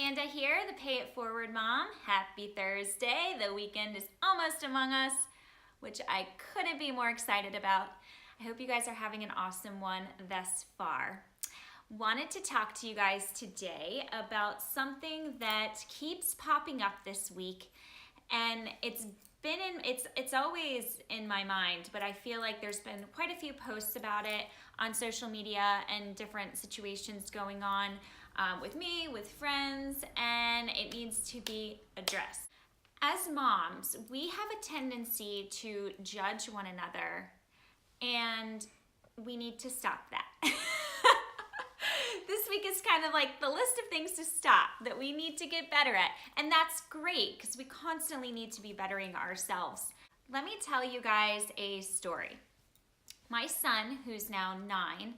Amanda here, the Pay It Forward Mom. Happy Thursday. The weekend is almost among us, which I couldn't be more excited about. I hope you guys are having an awesome one thus far. Wanted to talk to you guys today about something that keeps popping up this week, and it's always in my mind, but I feel like there's been quite a few posts about it on social media and different situations going on with me, with friends, and it needs to be addressed. As moms, we have a tendency to judge one another, and we need to stop that. This week is kind of like the list of things to stop that we need to get better at. And that's great because we constantly need to be bettering ourselves. Let me tell you guys a story. My son, who's now 9,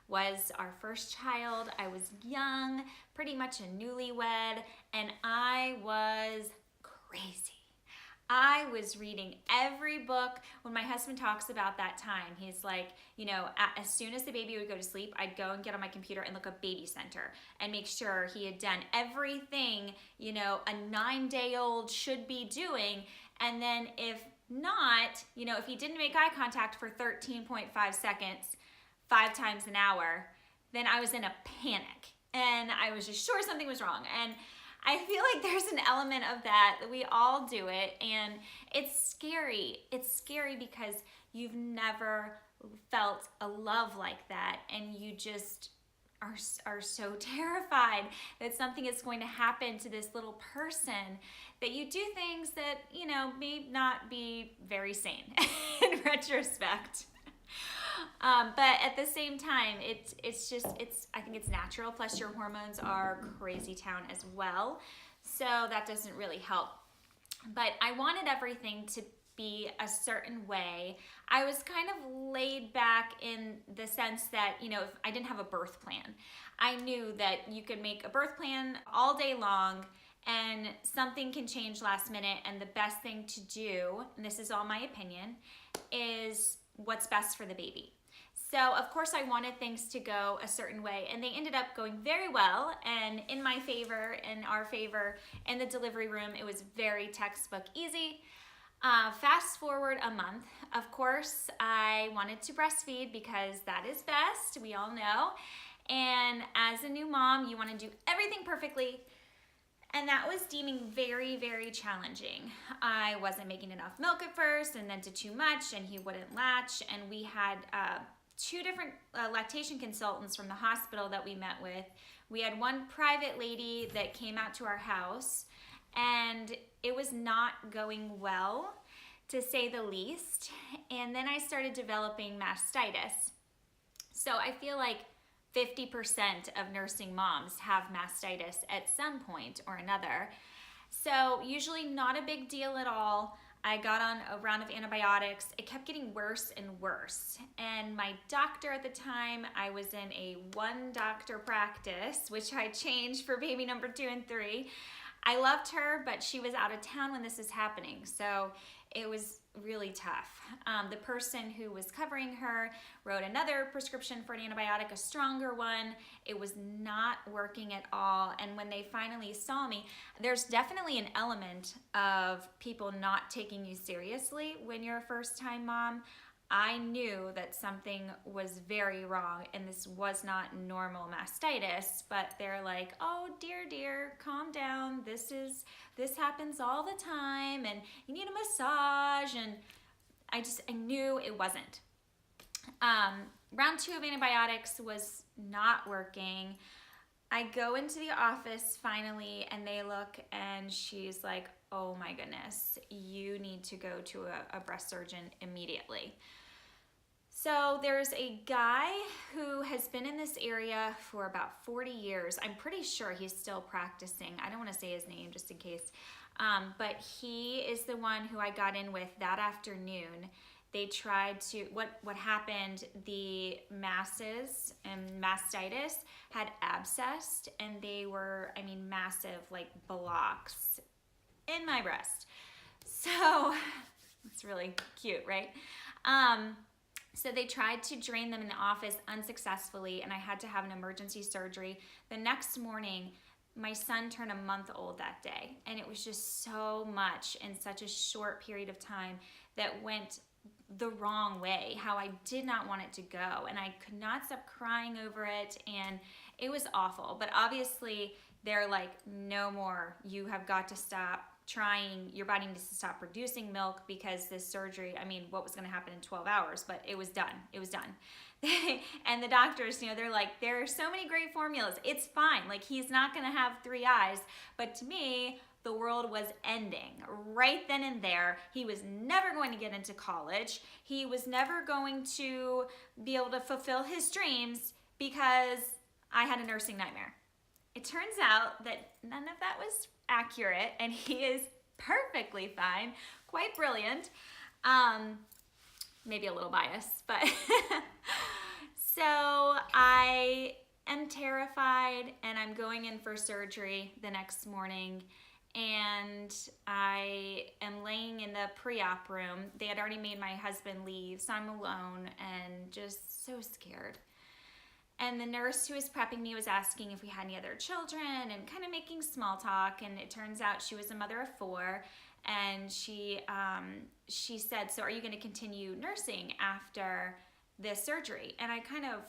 was our first child. I was young, pretty much a newlywed, and I was crazy. I was reading every book. When my husband talks about that time, he's like, you know, as soon as the baby would go to sleep, I'd go and get on my computer and look up Baby Center and make sure he had done everything, you know, a 9-day-old should be doing. And then if not, you know, if he didn't make eye contact for 13.5 seconds, 5 times an hour, then I was in a panic and I was just sure something was wrong. And I feel like there's an element of that we all do it, and it's scary. It's scary because you've never felt a love like that, and you just are so terrified that something is going to happen to this little person, that you do things that, you know, may not be very sane in retrospect. But at the same time, I think it's natural. Plus your hormones are crazy town as well. So that doesn't really help. But I wanted everything to be a certain way. I was kind of laid back in the sense that, you know, if I didn't have a birth plan, I knew that you could make a birth plan all day long and something can change last minute. And the best thing to do, and this is all my opinion, is what's best for the baby. So of course I wanted things to go a certain way, and they ended up going very well and in my favor, in our favor. In the delivery room, it was very textbook easy. Fast forward a month, of course I wanted to breastfeed because that is best, we all know. And as a new mom, you want to do everything perfectly. And that was deeming very, very challenging. I wasn't making enough milk at first, and then to too much, and he wouldn't latch. And we had 2 different lactation consultants from the hospital that we met with. We had one private lady that came out to our house, and it was not going well, to say the least. And then I started developing mastitis. So I feel like 50% of nursing moms have mastitis at some point or another. So usually not a big deal at all. I got on a round of antibiotics. It kept getting worse and worse. And my doctor at the time, I was in a 1-doctor practice, which I changed for baby number 2 and 3. I loved her, but she was out of town when this is happening. So it was really tough. The person who was covering her wrote another prescription for an antibiotic, a stronger one. It was not working at all. And when they finally saw me, there's definitely an element of people not taking you seriously when you're a first-time mom. I knew that something was very wrong and this was not normal mastitis, but they're like, oh dear, calm down. This happens all the time and you need a massage. And I knew it wasn't. Round 2 of antibiotics was not working. I go into the office finally and they look and she's like, oh my goodness, you need to go to a breast surgeon immediately. So there's a guy who has been in this area for about 40 years. I'm pretty sure he's still practicing. I don't want to say his name just in case. But he is the one who I got in with that afternoon. They tried to, what happened, the masses and mastitis had abscessed, and they were, I mean, massive, like blocks in my breast. So it's really cute, right? So they tried to drain them in the office unsuccessfully, and I had to have an emergency surgery. The next morning, my son turned a month old that day, and it was just so much in such a short period of time that went the wrong way, how I did not want it to go, and I could not stop crying over it, and it was awful. But obviously they're like, no more, you have got to stop trying, your body needs to stop producing milk, because this surgery, I mean, what was going to happen in 12 hours, but it was done. It was done. And the doctors, they're like, there are so many great formulas, it's fine, like he's not going to have 3 eyes. But to me, the world was ending right then and there. He was never going to get into college. He was never going to be able to fulfill his dreams because I had a nursing nightmare. It turns out that none of that was accurate, and he is perfectly fine, quite brilliant. Maybe a little biased, but so I am terrified, and I'm going in for surgery the next morning, and I am laying in the pre-op room. They had already made my husband leave, so I'm alone and just so scared. And the nurse who was prepping me was asking if we had any other children and kind of making small talk. And it turns out she was a mother of 4. And she said, so are you going to continue nursing after this surgery? And I kind of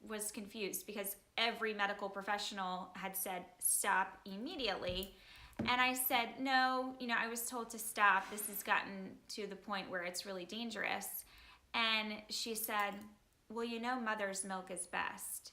was confused because every medical professional had said, stop immediately. And I said, no, I was told to stop. This has gotten to the point where it's really dangerous. And she said, well, mother's milk is best.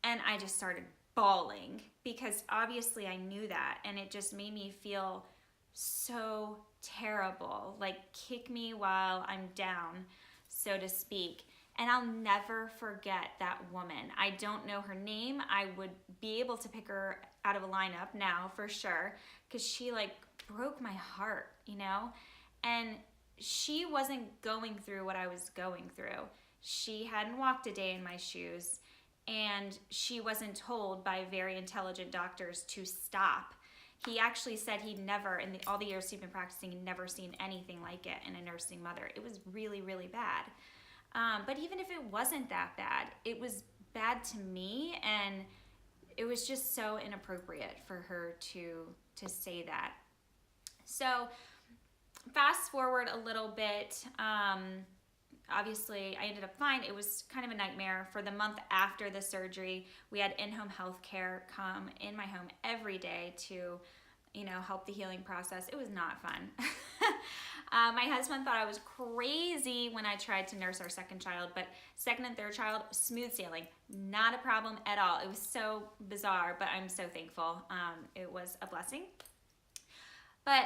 And I just started bawling because obviously I knew that, and it just made me feel so terrible, like kick me while I'm down, so to speak. And I'll never forget that woman. I don't know her name. I would be able to pick her out of a lineup now for sure, because she broke my heart, and she wasn't going through what I was going through. She hadn't walked a day in my shoes, and she wasn't told by very intelligent doctors to stop. He actually said he'd never, in all the years he'd been practicing, he'd never seen anything like it in a nursing mother. It was really, really bad. But even if it wasn't that bad, it was bad to me, and it was just so inappropriate for her to say that. So fast forward a little bit, obviously I ended up fine. It was kind of a nightmare. For the month after the surgery, we had in-home health care come in my home every day to, help the healing process. It was not fun. My husband thought I was crazy when I tried to nurse our second child, but second and third child, smooth sailing, not a problem at all. It was so bizarre, but I'm so thankful. It was a blessing. But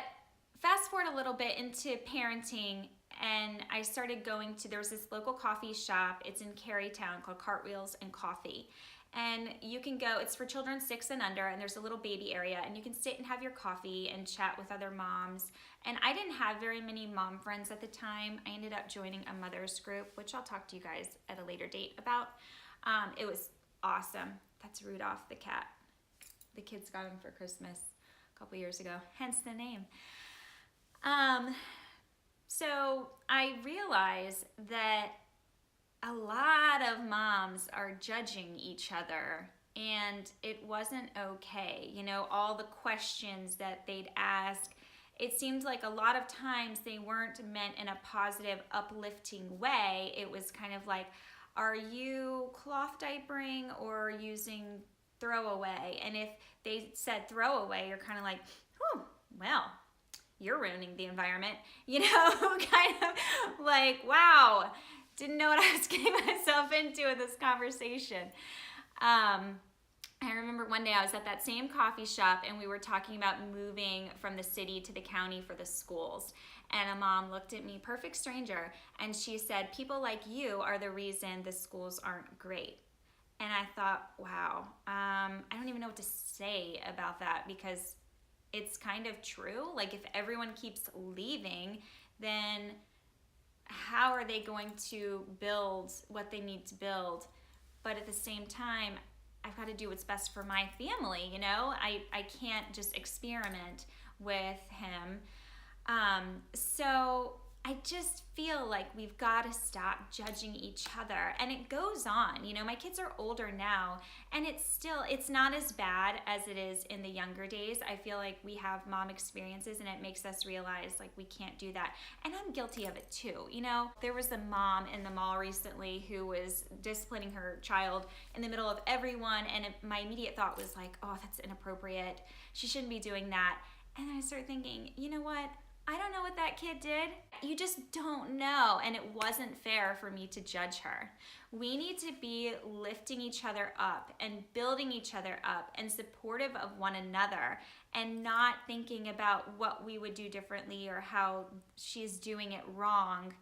fast forward a little bit into parenting, and I started going to, there was this local coffee shop, it's in Carytown, called Cartwheels and Coffee. And you can go, it's for children 6 and under, and there's a little baby area, and you can sit and have your coffee and chat with other moms. And I didn't have very many mom friends at the time. I ended up joining a mother's group, which I'll talk to you guys at a later date about. It was awesome. That's Rudolph the cat. The kids got him for Christmas a couple years ago, hence the name. So I realized that a lot of moms are judging each other, and it wasn't okay. All the questions that they'd ask, it seemed like a lot of times they weren't meant in a positive, uplifting way. It was kind of like, are you cloth diapering or using throwaway? And if they said throwaway, you're kind of like, oh, well, you're ruining the environment. Kind of like, wow, didn't know what I was getting myself into with this conversation. I remember one day I was at that same coffee shop, and we were talking about moving from the city to the county for the schools. And a mom looked at me, perfect stranger, and she said, people like you are the reason the schools aren't great. And I thought, wow, I don't even know what to say about that, because it's kind of true. Like, if everyone keeps leaving, then how are they going to build what they need to build? But at the same time, I've got to do what's best for my family, I can't just experiment with him. So I just feel like we've got to stop judging each other. And it goes on. You know, my kids are older now, and it's not as bad as it is in the younger days. I feel like we have mom experiences, and it makes us realize like we can't do that. And I'm guilty of it too. You know, there was a mom in the mall recently who was disciplining her child in the middle of everyone, and my immediate thought was like, oh, that's inappropriate. She shouldn't be doing that. And then I started thinking, you know what? I don't know what that kid did. You just don't know, and it wasn't fair for me to judge her. We need to be lifting each other up and building each other up and supportive of one another, and not thinking about what we would do differently or how she's doing it wrong.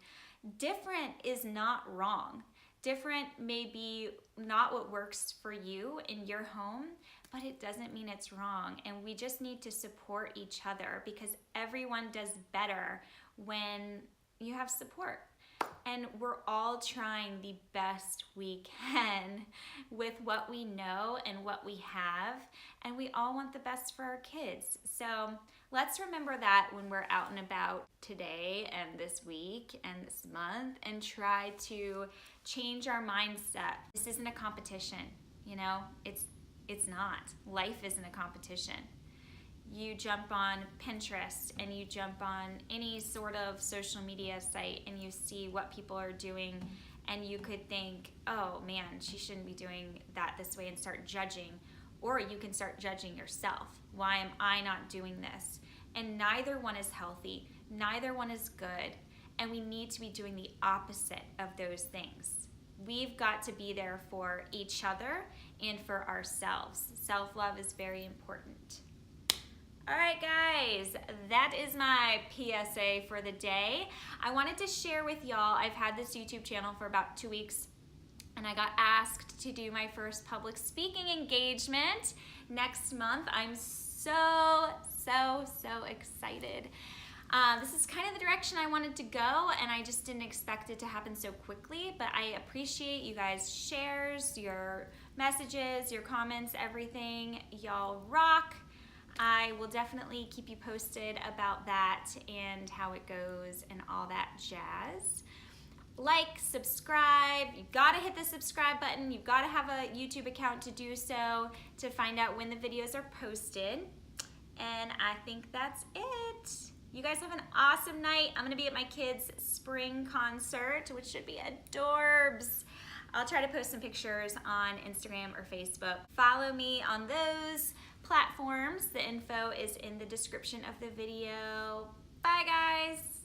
Different is not wrong. Different may be not what works for you in your home, but it doesn't mean it's wrong. And we just need to support each other, because everyone does better when you have support. And we're all trying the best we can with what we know and what we have. And we all want the best for our kids. So let's remember that when we're out and about today and this week and this month, and try to change our mindset. This isn't a competition, you know, it's not. Life isn't a competition. You jump on Pinterest and you jump on any sort of social media site and you see what people are doing, and you could think, oh man, she shouldn't be doing that this way, and start judging. Or you can start judging yourself. Why am I not doing this? And neither one is healthy. Neither one is good. And we need to be doing the opposite of those things. We've got to be there for each other and for ourselves. Self-love is very important. All right, guys, that is my PSA for the day. I wanted to share with y'all, I've had this YouTube channel for about 2 weeks, and I got asked to do my first public speaking engagement next month. I'm so excited. This is kind of the direction I wanted to go, and I just didn't expect it to happen so quickly, but I appreciate you guys' shares, your messages, your comments, everything. Y'all rock. I will definitely keep you posted about that and how it goes and all that jazz. Like, subscribe. You've got to hit the subscribe button. You've got to have a YouTube account to do so, to find out when the videos are posted. And I think that's it. You guys have an awesome night. I'm going to be at my kids' spring concert, which should be adorbs. I'll try to post some pictures on Instagram or Facebook. Follow me on those platforms. The info is in the description of the video. Bye, guys.